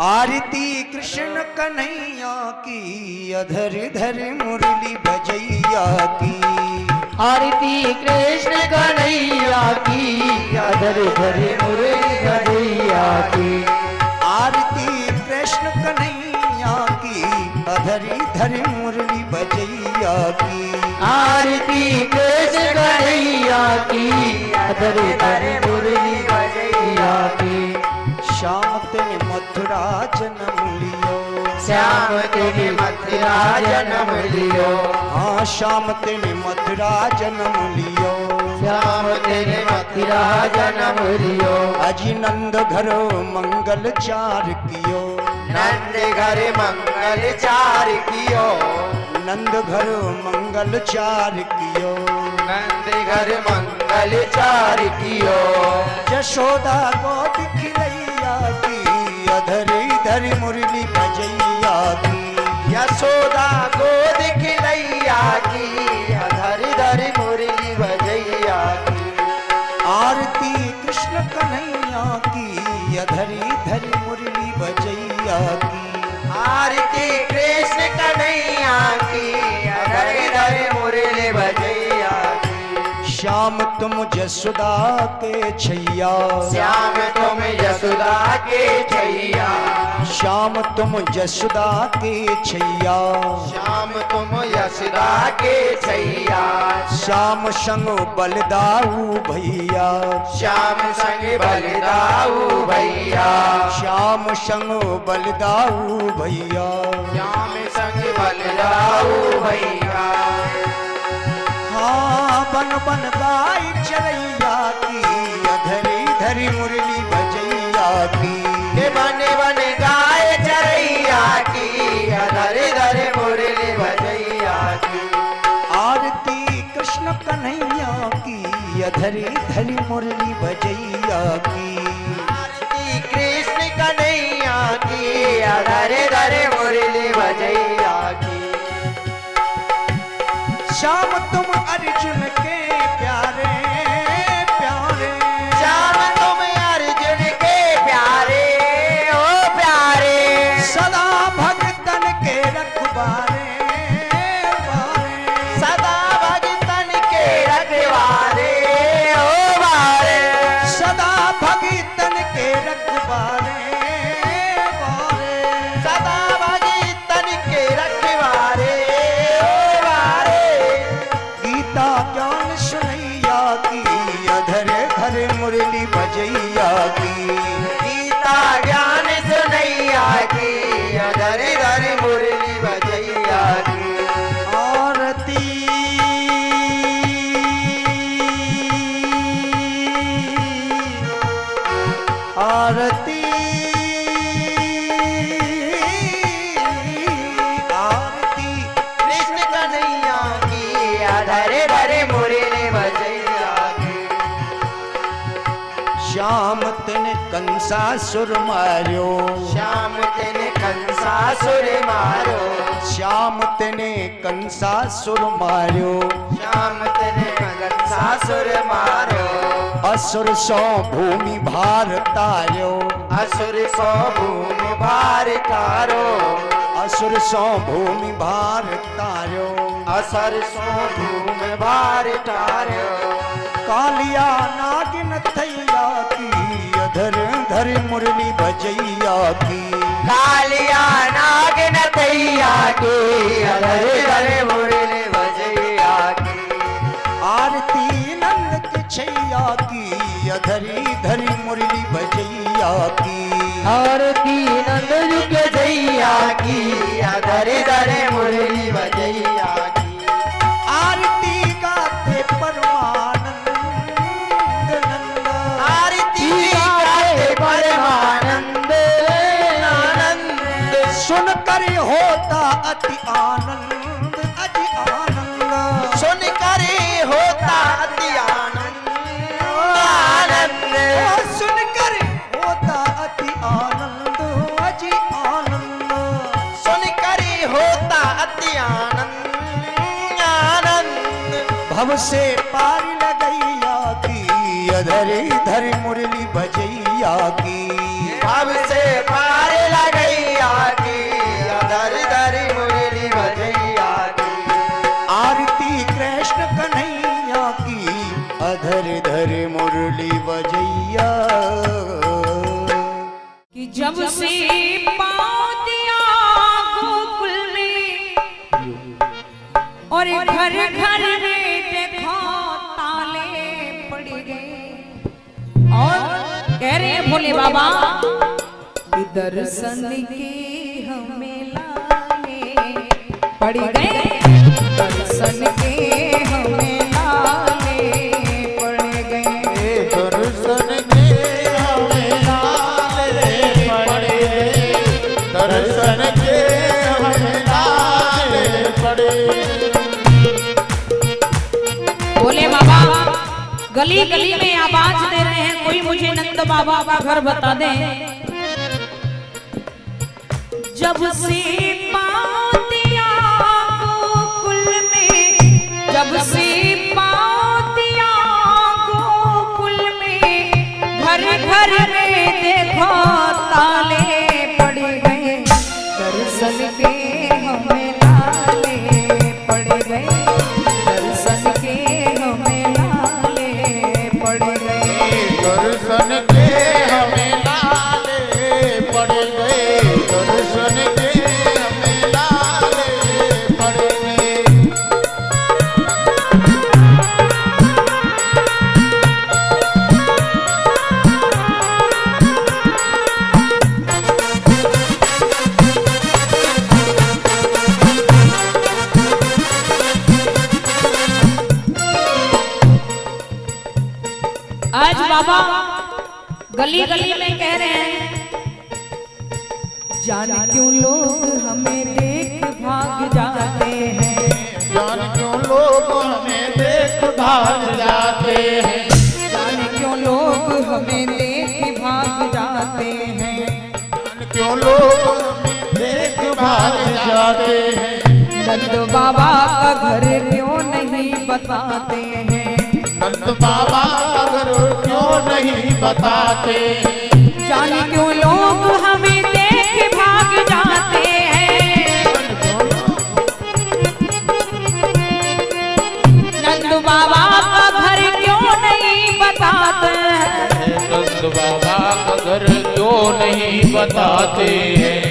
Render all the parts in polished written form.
आरती कृष्ण कन्हैया की, अधर धर मुरली बजैया की। आरती कृष्ण कन्हैया की, अधर धर मुरली बजैया की। आरती कृष्ण कन्हैया की, अधर धर मुरली बजैया की। आरती कृष्ण कन्हैया की, अधर धर मुरली बजैया की। श्याम तेने मथुरा जन्म लियो, श्याम तेने मथुरा जन्म लियो। हाँ श्याम तेने मथुरा जन्म लियो, श्याम तेने मथुरा जन्म लियो। अजी नंद घरो मंगल चार कियो, नंद घर मंगल चार कियो। नंद घरो मंगल चार कियो। नंद घर मंगल चार कियो। यशोदा गोद खिलैया की, अधर धर मुरली बजैया की। यशोदा गोद खिलैया की, अधर धर मुरली बजैया की। आरती कृष्ण कन्हैया की, अधर धर मुरली बजैया की। आरती कृष्ण कन्हैया की, अधर धर मुरली बजैया की। श्याम तुम जसुदा के छैया, श्याम तुम यशोदा के छैया। श्याम तुम जसुदा के छैया। श्याम तुम यशोदा के छैया। श्याम संग बलदाऊ भैया, श्याम संग बलदाऊ भैया। श्याम संग बलदाऊ भैया। श्याम संग बलदाऊ भैया। हाँ बन बन गाय चरैया की, अधरी धरी मुरली बजैया की। बन बन गाय चरैया की, अधर धर मुरली बजैया की। आरती कृष्ण कन्हैया की, अधरी धरी मुरली बजैया की। आरती कृष्ण कन्हैया की, अधर धर मुरली बजैया की। श्याम तुम अर्जुन के प्यारे प्यारे। श्याम तुम अर्जुन के प्यारे ओ प्यारे। सदा भगतन के रखवारे वारे। सदा भगतन के रखवारे ओ बारे। सदा भगतन के रखवारे वारे। सदा भगतन के रखवारे ओ बारे। गीता ज्ञान सुनैया की, अधर धर मुरली बजैया की। गीता ज्ञान सुनैया की, अधर धर मुरली बजैया की। आरती आरती आरती कृष्ण कन्हैया की, अधर धर मुरली बजैया की। श्याम तेने कंसासुर मार्यो, श्याम तेने कंसासुर मारो। श्याम तेने कंसासुर मार्यो। श्याम तेने कंसासुर मारो। असुर सौ भूमि भार तार्यो, असुर सो भूमि भार तारो। असुर सौ भूमि भार तार्यो। असुर सो भूमि भार तारो। कालिया नागिन थैया की, अधर धर मुरली बजैया की। कालिया नागिन थैया की, अधर धर मुरली बजैया की। आरती नंद के छैया की, अधरी धरी मुरली बजैया की। आरती नंद के जैया की, अधर धर मुरली बजैया की। आरती गाते परमानंद नंद। आरती गाते परमानंद आनंद। सुन कर होता अति आनंद अति आनंद। सुन कर होता अति आनंद आनंद। सुन कर होता अति आनंद अति आनंद। सुन कर होता अति आनंद आनंद। भव से पार लगैया की, अधरी धर मुरली बजैया की। भव से पार लगा से पाँव दिया गोकुल में और घर घर में देखो ताले पड़ गए। और कह रहे हैं भोले बाबा कि दर्शन के हमें लाले पड़ गए, दर्शन के हमें लाले पड़ गए, दर्शन के हमें लाले पड़ गए, दर्शन के हमें लाले पड़े। भोले बाबा गली गली में आवाज दे रहे हैं, कोई मुझे नंद बाबा का घर बता दे। जब से पाँव दिया गोकुल में, जब से पाँव दिया गोकुल में, घर घर में देखो ताले पड़ गए, दर्शन के हमें लाले पड़ गए, दर्शन के हमें लाले पड़ गए, दर्शन के हमें लाले पड़ गए, दर्शन के हमें लाले पड़ गए। आज बाबा गली गली में कह रहे हैं, जाने क्यों लोग हमें देख भाग जाते हैं, जान क्यों लोग हमें देख भाग जाते हैं, जाने क्यों लोग हमें देख भाग जाते हैं, जान क्यों लोग हमें देख भाग जाते हैं, नंद बाबा का घर क्यों नहीं बताते हैं, नंद बाबा अगर क्यों नहीं बताते, जाने क्यों लोग हमें देख भाग जाते हैं, नंद बाबा का घर क्यों नहीं बताते हैं, नंद बाबा का घर क्यों नहीं बताते हैं।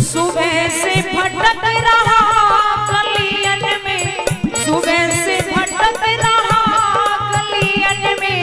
सुबह से भटक रहा गलियन में, सुबह से भटक रहा गलियन में,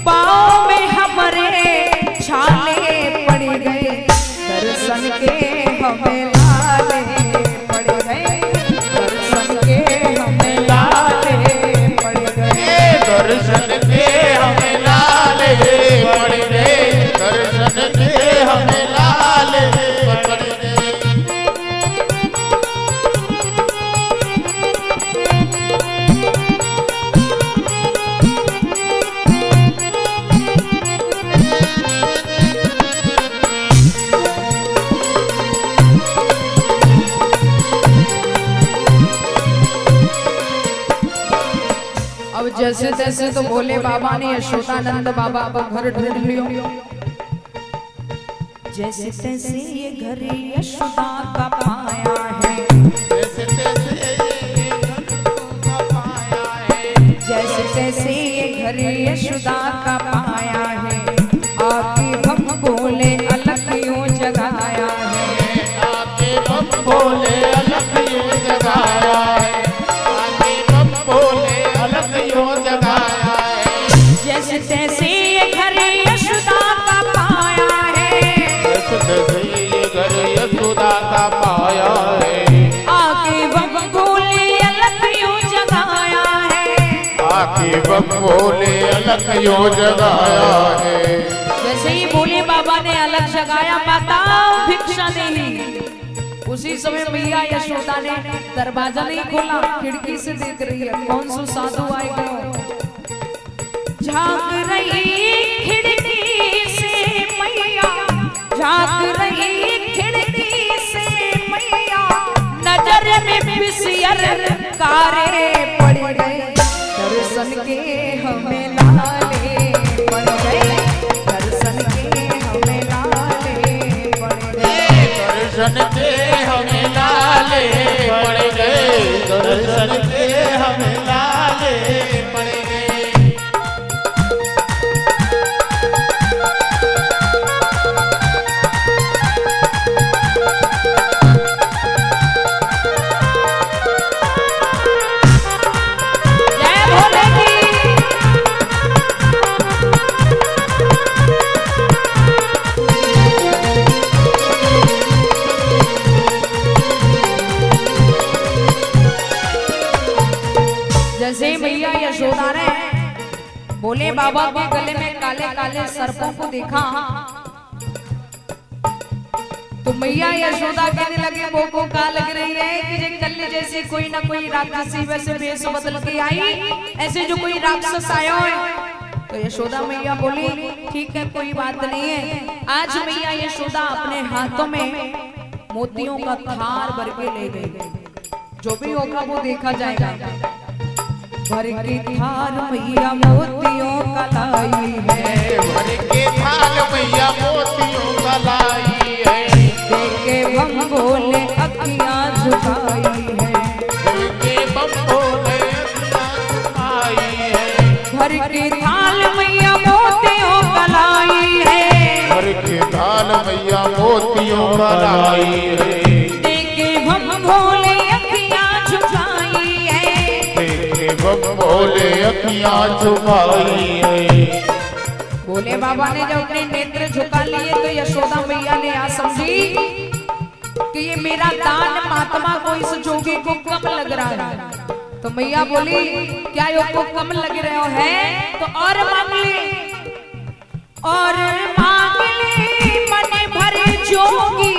पाँव में हमारे छाले पड़ गए, दर्शन के हमें लाले पड़ गए, दर्शन के हमें लाले पड़ गए, दर्शन के हमें लाले पड़ गए, दर्शन के हमें लाले पड़ गए। अब जैसे तैसे तो भोले बाबा ने यशोदानंद बाबा का घर ढूंढ लियो, जैसे तैसे ये घर यशोदा का पाया है, जैसे तैसे ये घर का पाया है, जैसे तैसे ये घर यशोदा का पाया है, आके हम बोले अलग यूं जगाया है, आके बम बोले अलग यूं जगाया है, आके बम बोले अलग यूं जगाया है, जैसे तैसे ये घर यशोदा का पाया है, जैसे तैसे ये घर यशोदा का पाया है, आके हम बोले अलग यूं जगाया है, आके बम बोले अलग यूं जगाया है। जैसे ही भोले बाबा ने अलग जगाया, माता भिक्षा देनी, उसी समय मैया यशोदा ने दरवाजा नहीं खोला, खिड़की से देख रही है कौन सो साधु आएगा, झांक रही खिड़की से मैया, झांक रही खिड़की से मैया, नजर में बिसियर कारे पड़ गए, दर्शन के हमें लाले पड़ गए, दर्शन के हमें लाले पड़ गए, दर्शन के हमें लाले पड़ गए, दर्शन के हमें लाले पड़ गए। यशोदा ने भोले बाबा के गले में काले काले सर्पों को देखा तो मैया यशोदा कहने लगे वो को का लग रही है कि जे कल जैसे कोई ना कोई राक्षसी वैसे भेष बदल के आई, ऐसे जो कोई राक्षस आया है। तो यशोदा मैया बोली ठीक है कोई बात नहीं है। आज मैया यशोदा अपने हाथों में मोतियों का थार भर के ले गई, जो भी होगा वो देखा जाएगा। भर के थार मैया मोतियों का लाई है, भर के थाल मैया मोतियों का लाई है, देखे बम भोले अखियां झुकाई है, देखे बम भोले अखियां झुकाई है, भर के थाल मैया मोतियों का लाई है, भर के थाल मैया मोतियों का लाई है, देखे बम भोले अखियां झुकाई है, देखे बम भोले अखियां झुकाई है। भोले बाबा ने जब अपने नेत्र झुका लिए तो यशोदा मैया ने आ समझी कि ये मेरा दान महात्मा को इस जोगी को कम लग रहा है। तो मैया बोली क्या यो को कम लग रहे है तो और मांग ले, और मांग ले मन भरे जोगी